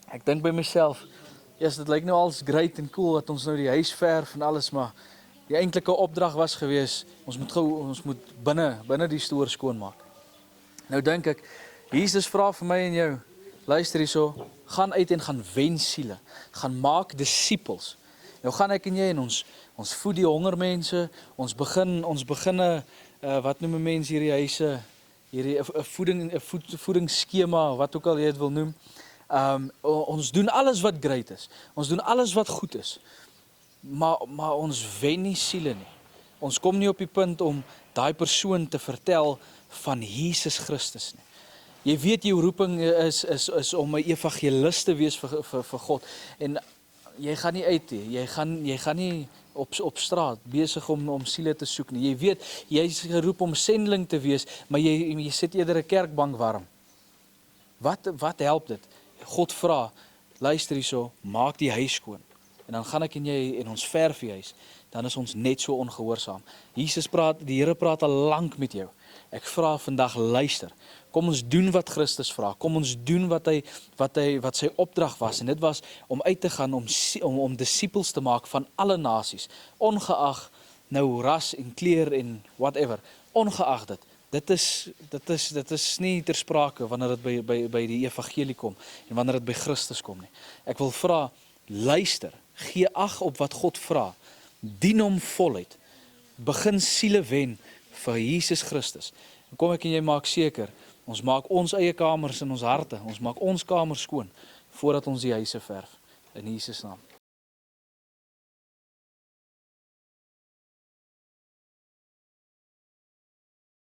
Ek dink by myself, yes, dit lyk nou als great en cool dat ons nou die huis verf en alles, maar die eintlike opdrag was gewees, ons moet binne die stoor skoonmaak. Nou dink ek, Jesus vra vir my en jou, luister hierso, gaan uit en gaan wen siele, gaan maak disippels. Nou gaan ek en jy en ons voed die hongermense, ons begin wat noem 'n mens hierdie huise, hierdie 'n voedingsskema, wat ook al jy dit wil noem. Ons doen alles wat great is. Ons doen alles wat goed is. Maar ons wen nie siele nie. Ons kom nie op die punt om daai persoon te vertel van Jesus Christus nie. Jy weet jou roeping is om 'n evangelis te wees vir God. En jy gaan nie uit nie. Jy gaan nie op straat besig om siele te soek nie. Jy weet, jy is geroep om sendeling te wees, maar jy sit eerder 'n kerkbank warm. Wat help dit? God vra, luister hierso, maak die huis skoon. En dan gaan ek en jy en ons verf die huis, dan is ons net so ongehoorsaam. Die Here praat al lank met jou. Ek vra vandag, luister, kom ons doen wat Christus vra, kom ons doen wat sy opdrag was, en dit was om uit te gaan, om disippels te maak van alle nasies, ongeag nou ras en kleur en whatever, ongeag dit is nie ter sprake wanneer dit by die evangelie kom, en wanneer dit by Christus kom nie. Ek wil vra, luister, gee ag op wat God vra, dien hom voluit, begin siele wen vir Jesus Christus. En kom ek en jy maak seker, ons maak ons eie kamers in ons harte, ons maak ons kamers skoon, voordat ons die huise verf, in Jesus naam.